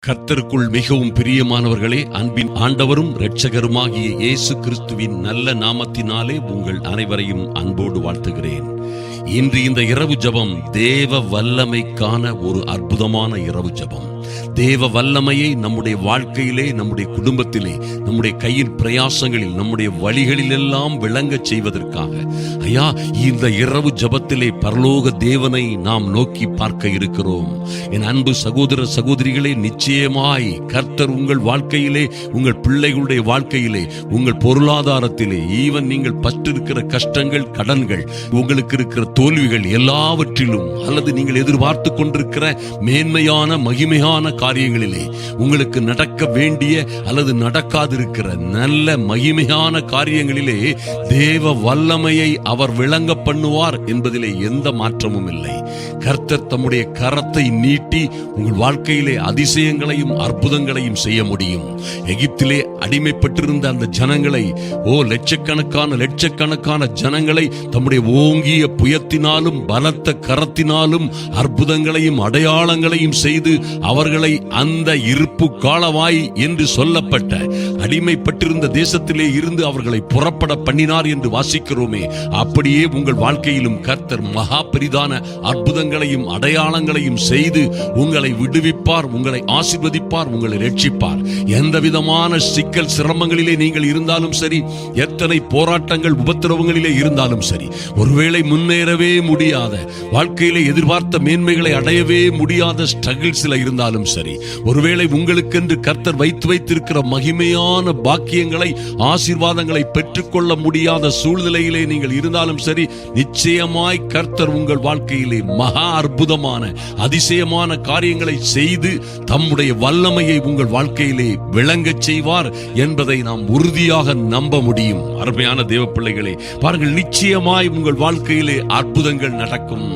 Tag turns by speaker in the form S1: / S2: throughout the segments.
S1: கர்த்தருக்குள் மிகவும் பிரியமானவர்களே, அன்பின் ஆண்டவரும் இரட்சகருமாகிய இயேசு கிறிஸ்துவின் நல்ல நாமத்தினாலே உங்கள் அனைவரையும் அன்போடு வாழ்த்துகிறேன். இன்று இந்த இரவு ஜெபம் தேவ வல்லமைக்கான ஒரு அற்புதமான இரவு ஜெபம். தேவ வல்லமையை நம்முடைய வாழ்க்கையிலே, நம்முடைய குடும்பத்திலே, நம்முடைய கையின் பிரயாசங்களில், நம்முடைய வழிகளில் எல்லாம் விளங்க செய்வதற்காக ஐயா இந்த இரவு ஜெபத்திலே பரலோக தேவனை நாம் நோக்கி பார்க்க இருக்கிறோம். என் அன்பு சகோதர சகோதரிகளே, நிச்சயமாய் கர்த்தர் உங்கள் வாழ்க்கையிலே, உங்கள் பிள்ளைகளுடைய வாழ்க்கையிலே, உங்கள் பொருளாதாரத்திலே, ஈவன் நீங்கள் பற்றிருக்கிற கஷ்டங்கள், கடன்கள், உங்களுக்கு இருக்கிற தோல்விகள் எல்லாவற்றிலும், அல்லது நீங்கள் எதிர்பார்த்து கொண்டிருக்கிற மேன்மையான மகிமையான காரியங்களிலே, உங்களுக்கு நடக்க வேண்டிய அல்லது நடக்காதிருக்கிற நல்ல மகிமையான காரியங்களிலே தேவ வல்லமையை அவர் விளங்க பண்ணுவார் என்பதிலே எந்த மாற்றமும் இல்லை. கர்த்தர் தம்முடைய கரத்தை நீட்டி உங்கள் வாழ்க்கையிலே அதிசயங்களையும் அற்புதங்களையும் செய்ய முடியும். எகிப்திலே அடிமைப்பட்டிருந்த அந்த ஜனங்களை, லட்சக்கணக்கான ஜனங்களை தம்முடைய ஓங்கிய புயத்தினாலும் பலத்த கரத்தினாலும் அற்புதங்களையும் அடையாளங்களையும் செய்து அவர்களை அந்த இருப்பு காலவாய் என்று சொல்லப்பட்ட அடிமைப்பட்டிருந்த தேசத்திலே இருந்து அவர்களை புறப்பட பண்ணினார் என்று வாசிக்கிறோமே. அப்படியே உங்கள் வாழ்க்கையிலும் கர்த்தர் மகா பெரிதான அற்புதங்களையும் அடையாளங்களையும் செய்து உங்களை விடுவிப்பார், உங்களை ஆசீர்வதிப்பார், உங்களை ரட்சிப்பார். எந்த விதமான சிக்கல் சிரமங்களிலே நீங்கள் இருந்தாலும் சரி, எத்தனை போராட்டங்கள் உபத்திரவங்களிலே இருந்தாலும் சரி, ஒருவேளை முன்னேறவே முடியாத, வாழ்க்கையிலே எதிர்பார்த்த மேன்மைகளை அடையவே முடியாத ஸ்ட்ரகிள்ஸ்ல இருந்தாலும் சரி, ஒருவேளை உங்களுக்கென்று கர்த்தர் வைத்திருக்கிற மகிமையான பாக்கியங்களை, ஆசீர்வாதங்களை பெற்றுக்கொள்ள முடியாத சூழ்நிலையிலே நீங்கள் இருந்தாலும் சரி, நிச்சயமாய் கர்த்தர் உங்கள் வாழ்க்கையிலே மகா அற்புதமான அதிசயமான காரியங்களை செய்து தம்முடைய வல்லமையை உங்கள் வாழ்க்கையிலே விளங்கச் செய்வார் என்பதை நாம் உறுதியாக நம்ப முடியும். அருமையான தேவ பிள்ளைகளே, பாருங்கள், நிச்சயமாய் உங்கள் வாழ்க்கையிலே அற்புதங்கள் நடக்கும்.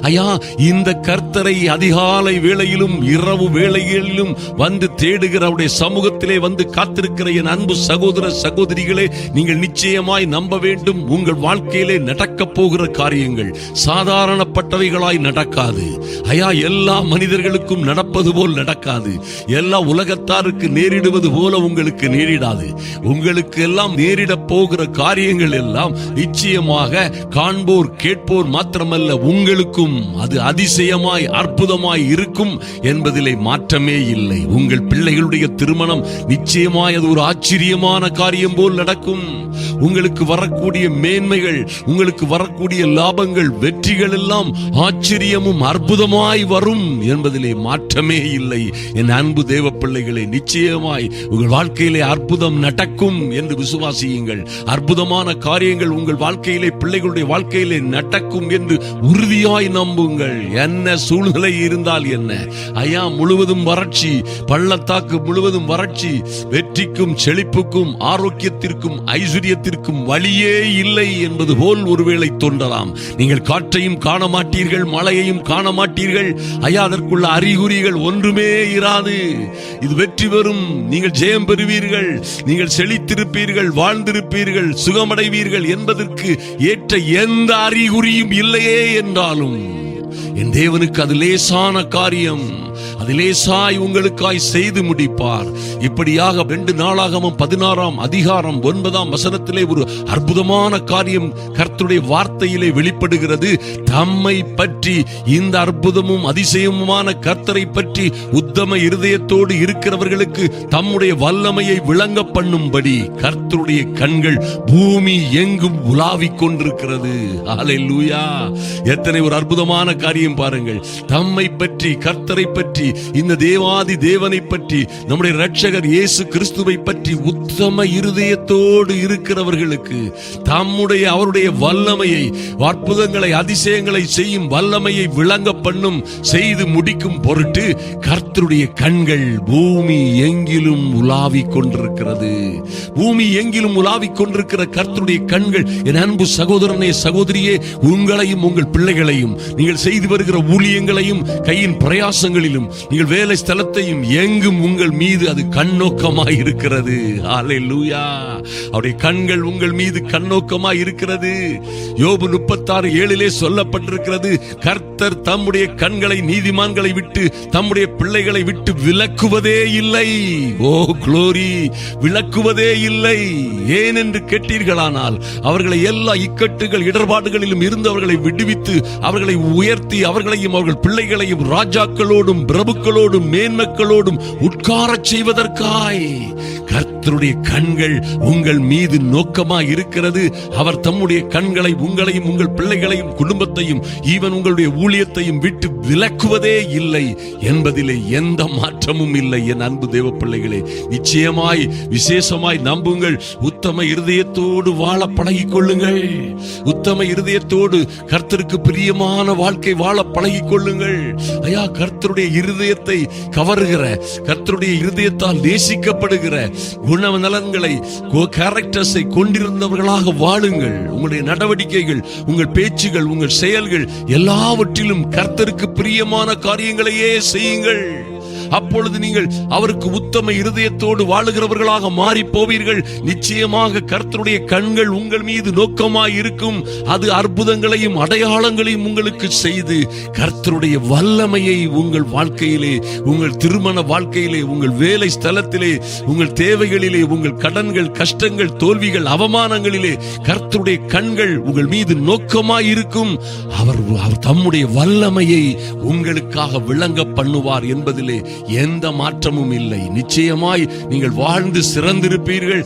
S1: ஐயா, இந்த கர்த்தரை அதிகாலை வேளையிலும் இரவு வேளைகளிலும் வந்து தேடுகிற அவருடைய சமூகத்திலே வந்து காத்திருக்கிற என் அன்பு சகோதர சகோதரிகளே, நீங்கள் நிச்சயமாய் நம்ப வேண்டும். உங்கள் வாழ்க்கையிலே நடக்க போகிற காரியங்கள் சாதாரணப்பட்டவைகளாய் நடக்காது. ஐயா, எல்லா மனிதர்களுக்கும் நடப்பது போல் நடக்காது. எல்லா உலகத்தாருக்கு நேரிடுவது போல உங்களுக்கு நேரிடாது. உங்களுக்கு எல்லாம் நேரிட போகிற காரியங்கள் எல்லாம் நிச்சயமாக காண்போர் கேட்போர் மாத்திரமல்ல, உங்களுக்கும் அது அதிசயமாய் அற்புதமாய் இருக்கும் என்பதிலே மாற்றமே இல்லை. உங்கள் பிள்ளைகளுடைய திருமணம் நிச்சயமாய் அது ஒரு ஆச்சரியமான காரியம் போல் நடக்கும். உங்களுக்கு வரக்கூடிய மேன்மைகள், உங்களுக்கு வரக்கூடிய லாபங்கள், வெற்றிகள் எல்லாம் ஆச்சரியமும் அற்புதமாய் வரும் என்பதிலே மாற்றமே இல்லை. என் அன்பு தேவ பிள்ளைகளே, நிச்சயமாய் உங்கள் வாழ்க்கையிலே அற்புதம் நடக்கும் என்று விசுவாசியுங்கள். அற்புதமான காரியங்கள் உங்கள் வாழ்க்கையிலே, பிள்ளைகளுடைய வாழ்க்கையிலே நடக்கும் என்று உறுதியாய் நம்புங்கள். என்ன சூழ்நிலை இருந்தால் என்ன, ஐயா, முழுவதும் வறட்சி, பள்ளத்தாக்கு முழுவதும் வறட்சி, வெற்றிக்கும் செழிப்புக்கும் ஆரோக்கியத்திற்கும் ஐஸ்வர்யத்திற்கும் வழியே இல்லை என்பது போல் ஒருவேளை தோன்றலாம். நீங்கள் காற்றையும் காண மாட்டீர்கள், மழையையும் காண மாட்டீர்கள். ஐயா, அதற்குள்ள அறிகுறிகள் ஒன்றுமே இராது. இது வெற்றி பெறும், நீங்கள் ஜெயம் பெறுவீர்கள், நீங்கள் செழித்திருப்பீர்கள், வாழ்ந்திருப்பீர்கள், சுகமடைவீர்கள் என்பதற்கு ஏற்ற எந்த அறிகுறியும் இல்லையே என்றாலும் என் தேவனுக்கு அது லேசான காரியம். அது லேசாய் உங்களுக்காய் செய்து முடிப்பார். இப்படியாக 2 நாளாகமம் 16ஆம் அதிகாரம் 9ஆம் வசனத்திலே ஒரு அற்புதமான காரியம் கர்த்தருடைய வார்த்தையிலே வெளிப்படுகிறது. தம்மை பற்றி, இந்த அற்புதமும் அதிசயமுமான கர்த்தரை பற்றி உத்தம இருதயத்தோடு இருக்கிறவர்களுக்கு தம்முடைய வல்லமையை விளங்க பண்ணும்படி கர்த்தருடைய கண்கள் பூமி எங்கும் உலாவிக் கொண்டிருக்கிறது. ஹல்லேலூயா! எத்தனை ஒரு அற்புதமான காரியம் பாருங்கள். தம்மை பற்றி, கர்த்தரை பற்றி, இந்த தேவாதி தேவனை பற்றி, நம்முடைய இரட்சகர் இயேசு கிறிஸ்துவை பற்றி உத்தம இருதயத்தோடு இருக்கிறவர்களுக்கு அவருடைய வல்லமையை, அற்புதங்களை, அதிசயங்களை செய்யும் வல்லமையை விளங்க பண்ணும், செய்து முடிக்கும் பொருட்டு கர்த்தருடைய கண்கள் பூமி எங்கிலும் உலாவிக் கொண்டிருக்கிறது. பூமி எங்கிலும் உலாவிக் கொண்டிருக்கிற கர்த்தருடைய கண்கள், என் அன்பு சகோதரனே, சகோதரியே, உங்களையும் உங்கள் பிள்ளைகளையும், நீங்கள் செய்து வருகிற ஊழியங்களையும், கையின் பிரயாசங்களிலும், நீங்கள் வேலை ஸ்தலத்தையும் எங்கும் உங்கள் மீது அது கண்ணோக்கமாய் இருக்கிறது. ஹல்லேலூயா. அவருடைய கண்கள் உங்கள் மீது கண்ணோக்கமாய் இருக்கிறது. யோபு 36:7 சொல்லப்பட்டிருக்கிறது, கர்த்தர் தம்முடைய கண்களை நீதிமான்களை விட்டு தம்முடைய பிள்ளைகளை விட்டு விலக்குவதே இல்லை. ஓ க்ளோரி, விலக்குவதே இல்லை. ஏன் என்று கேட்டீர்களானால், அவர்களை எல்லா இக்கட்டுகள் இடர்பாடுகளிலும் இருந்து அவர்களை விடுவித்து அவர்களை உயர்த்தி அவர்களையும் அவர்கள் பிள்ளைகளையும் ராஜாக்களோடும் பிரபுக்களோடும் மேன்மக்களோடும் உட்காரச் செய்வதற்காய் கர்த்தருடைய கண்கள் உங்கள் மீது நோக்கமாய் இருக்கிறது. அவர் தம்முடைய கண்களை உங்களையும் உங்கள் பிள்ளைகளையும் குடும்பத்தையும் ஈவன் உங்களுடைய ஊழியத்தையும் விட்டு விலக்குவதே இல்லை என்பதிலே எந்த மாற்றமும் இல்லை. என் அன்பு தேவ பிள்ளைகளே, நிச்சயமாய் விசேஷமாய் நம்புங்கள். உத்தம இருதயத்தோடு வாழ பழகிக் கொள்ளுங்கள். உத்தம இருதயத்தோடு கர்த்தருக்கு பிரியமான வாழ்க்கை வாழ பழகிக் கொள்ளுங்கள். ஐயா, கர்த்தருடைய இருதயத்தை கவருகிற, கர்த்தருடைய இருதயத்தால் நேசிக்கப்படுகிற குணநலன்களை கேரக்டர்ஸை கொண்டிருந்தவர்களாக வாழுங்கள். உங்களுடைய நடவடிக்கைகள், உங்கள் பேச்சுகள், உங்கள் செயல்கள் எல்லாவற்றிலும் கர்த்தருக்கு பிரியமான காரியங்களையே செய்யுங்கள். அப்பொழுது நீங்கள் அவருக்கு உத்தம இருதயத்தோடு வாழுகிறவர்களாக மாறி போவீர்கள். நிச்சயமாக கர்த்தருடைய கண்கள் உங்கள் மீது நோக்கமாய் இருக்கும். அது அற்புதங்களையும் அடையாளங்களையும் உங்களுக்கு செய்து கர்த்தருடைய வல்லமையை உங்கள் வாழ்க்கையிலே, உங்கள் திருமண வாழ்க்கையிலே, உங்கள் வேலை ஸ்தலத்திலே, உங்கள் தேவைகளிலே, உங்கள் கடன்கள், கஷ்டங்கள், தோல்விகள், அவமானங்களிலே கர்த்தருடைய கண்கள் உங்கள் மீது நோக்கமாய் இருக்கும். அவர் தம்முடைய வல்லமையை உங்களுக்காக விளங்க பண்ணுவார் என்பதிலே எந்த மாற்றமும் இல்லை. நிச்சயமாய் நீங்கள் வாழ்ந்து சிறந்திருப்பீர்கள்.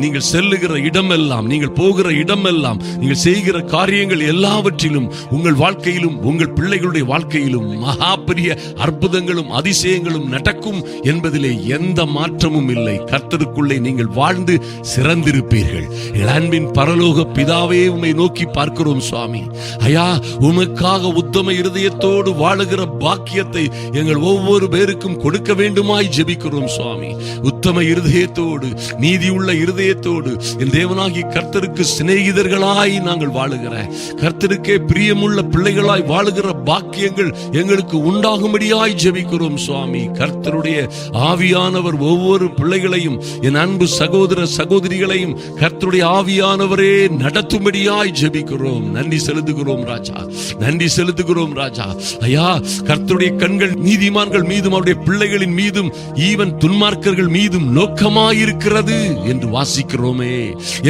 S1: நீங்கள் செல்லுகிற இடமெல்லாம், நீங்கள் போகிற இடமெல்லாம், நீங்கள் செய்கிற காரியங்கள் எல்லாவற்றிலும், உங்கள் வாழ்க்கையிலும் உங்கள் பிள்ளைகளுடைய வாழ்க்கையிலும் மகா பெரிய அற்புதங்களும் அதிசயங்களும் நடக்கும் என்பதிலே எந்த மாற்றமும் இல்லை. கர்த்தருக்குள்ளே நீங்கள் வாழ்ந்து சிறந்திருப்பீர்கள். அன்பின் பரலோக பிதாவே, உம்மை நோக்கி பார்க்கிறோம் சுவாமி. ஐயா, உமக்காக உத்தம இருதயத்தோடு வாழுகிற பாக்கியத்தை எங்கள் ஒவ்வொரு பேருக்கும் கொடுக்க வேண்டுமாய் ஜெபிக்கிறோம் சுவாமி. உத்தம இருதயத்தோடு, நீதியுள்ள இருதயத்தோடு, என் தேவனாகி கர்த்தருக்கு சிநேகிதர்களாய் நாங்கள் வாழுகிற, கர்த்தருக்கே பிரியமுள்ள பிள்ளைகளாய் வாழுகிற பாக்கியங்கள் எங்களுக்கு உண்டாகும்படியாய் ஜெபிக்கிறோம் சுவாமி. கர்த்தருடைய ஆவியானவர் ஒவ்வொரு பிள்ளைகளையும், என் அன்பு சகோதர சகோதரிகளையும் கர்த்தருடைய ஆவியானவரே நடத்தும்படியாய் ஜெபிக்கிறோம். நன்றி செலுத்துகிறோம் ராஜா, நன்றி செலுத்துகிறோம் ராஜா. ஐயா, கர்த்தருடைய கண்கள் நீதிமான்கள் மீதும் அவருடைய பிள்ளைகளின் மீதும் ஈவன் துன்மார்க்கர்கள் மீதும் நோக்கமாயிருக்கிறது என்று வாசிக்கிறோமே.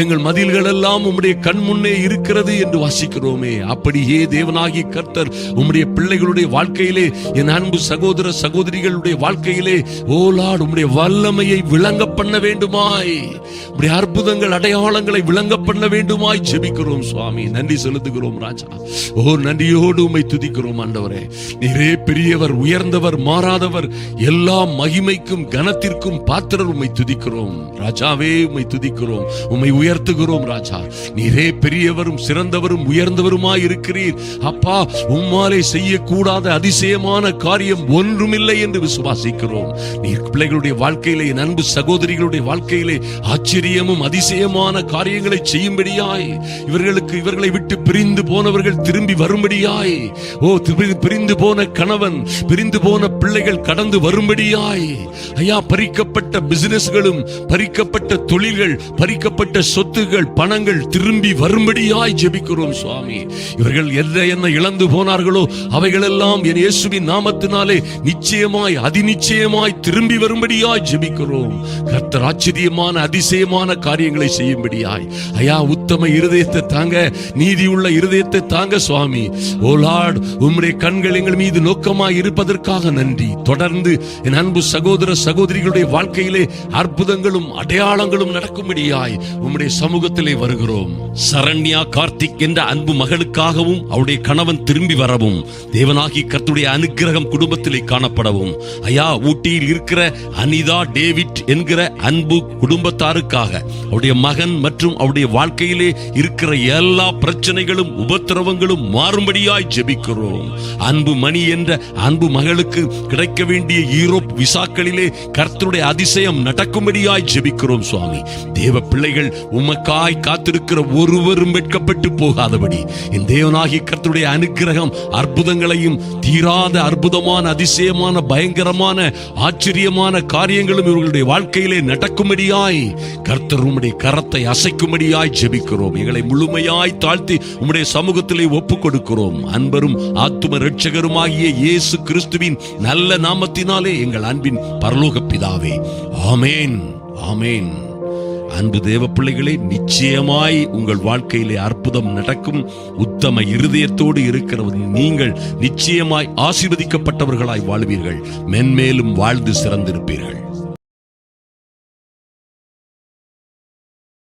S1: எங்கள் மதில்கள் எல்லாம் உம்முடைய கண் முன்னே இருக்கிறது என்று வாசிக்கிறோமே. அப்படியே தேவனாகி கர்த்தர் உம்முடைய பிள்ளைகளுடைய வாழ்க்கையிலே, என் அன்பு சகோதர சகோதரிகளுடைய வாழ்க்கையிலே ஓ லார்ட், உம்முடைய வல்லமையை விளங்க பண்ண வேண்டுமாய், உம்முடைய அற்புதங்கள் அடையாளங்களை விளங்க பண்ண வேண்டுமாய் ஜெபிக்கிறோம் சுவாமி. நன்றி செலுத்துகிறோம் ராஜா. ஓ, நன்றியோடு உம்மை துதிக்கிறோம் ஆண்டவரே. நீரே பெரியவர், உயர்ந்தவர், மாறாதவர், எல்லா மகிமைக்கும் கனத்திற்கும் பாத்திரர். உம்மை துதிக்கிறோம் ராஜாவே, உம்மை துதிக்கிறோம், உம்மை உயர்த்துகிறோம் ராஜா. நீரே பெரியவரும் சிறந்தவரும் உயர்ந்தவருமாய் இருக்கிறீர். அப்பா, உம்மாலே செய்யக்கூடாத அதிசயமான காரியம் ஒன்றுமில்லை என்று விசுவாசிக்கிறோம். நீர் பிள்ளைகளுடைய வாழ்க்கையிலே, என் அன்பு சகோதரிகளுடைய வாழ்க்கையிலே ஆச்சரியமும் அதிசயமான காரியங்களை செய்யும்படியாய், இவர்களை விட்டு பிரிந்து போனவர்கள் திரும்பி வரும்படியாய், ஓ பிரிந்து போன கணவன், பிரிந்து போன பிள்ளைகள் கடந்து வரும்படியாய், ஐயா, பறிக்கப்பட்ட பிசினஸ்களும், பறிக்கப்பட்ட தொழில்கள், பறிக்கப்பட்ட சொத்துகள், பணங்கள் திரும்பி வரும்படியாய் ஜெபிக்கிறோம் சுவாமி. இவர்கள் என்ன இழந்து போனார்களோ அவைகளெல்லாம் என் இயேசுவின் நாமத்தினாலே நிச்சயமாய் அதிநிச்சயமாய் திரும்பி வரும்படியாய் ஜெபிக்கிறோம். கர்த்தர் ஆச்சரியமான அதிசயமான காரியங்களை செய்யும்படியாய், ஐயா, உத்தம இருதயத்தை தாங்க, நீதியுள்ள இருதயத்தை தாங்க சுவாமி. ஓ லார்ட், உம்முடைய கண்கள் எங்கள் மீது நோக்கமாய் இருப்பதற்காக நன்றி. தொடர்ந்து என் அன்பு சகோதர சகோதரிகளுடைய வாழ்க்கையிலே அற்புதங்களும் அடையாளங்களும் நடக்கும்படியாய் உம்முடைய சமூகத்திலே வருகிறோம். சரண்யா கார்த்திக் என்ற அன்பு மகளுக்காகவும் அவருடைய கணவன் திரும்பி வரவும், தேவனாகி கர்த்தருடைய அனுக்கிரகம் குடும்பத்திலே காணப்படவும், ஐயா, ஊட்டியில் இருக்கிற அனிதா டேவிட் என்கிற அன்பு குடும்பத்தாருக்காக அவருடைய மகன் மற்றும் அவருடைய வாழ்க்கையிலே இருக்கிற எல்லா பிரச்சனைகளும் உபத்திரவங்களும் மாறும்படியாய் ஜெபிக்கிறோம். அன்பு மணி என்ற அன்பு மகளுக்கு கிடைக்க வேண்டிய யூரோப் விசாக்களிலே கர்த்தருடைய அதிசயம் நடக்கும்படியாய் ஜெபிக்கிறோம் சுவாமி. தேவ பிள்ளைகள் உமக்காய் காத்திருக்கிற ஒருவரும் வெட்கப்பட்டு போகாதபடி என் தேவனாகிய கர்த்தருடைய அனுக்கிரகம் அற்புதங்களையும் தீராத அற்புதமான அதிசயமான பயங்கரமான ஆச்சரியமான காரியங்களும் இவர்களுடைய வாழ்க்கையிலே நடக்கும்படியாய் கர்த்தர் உம்முடைய கரத்தை அசைக்கும்படியாய் ஜெபிக்கிறோம். எங்களை முழுமையாய் தாழ்த்தி உம்முடைய சமூகத்திலே ஒப்புக் கொடுக்கிறோம். அன்பரும் ஆத்தும இரட்சகருமாகிய இயேசு கிறிஸ்துவின் நல்ல நாமத்தினாலே எங்கள் அன்பின் பரலோக பிதாவே, ஆமேன், ஆமேன். அன்பு தேவ பிள்ளைகளே, நிச்சயமாய் உங்கள் வாழ்க்கையிலே அற்புதம் நடக்கும். உத்தம இருதயத்தோடு இருக்கிற நீங்கள் நிச்சயமாய் ஆசீர்வதிக்கப்பட்டவர்களாய் வாழ்வீர்கள். மென்மேலும் வாழ்ந்து சிறந்திருப்பீர்கள்.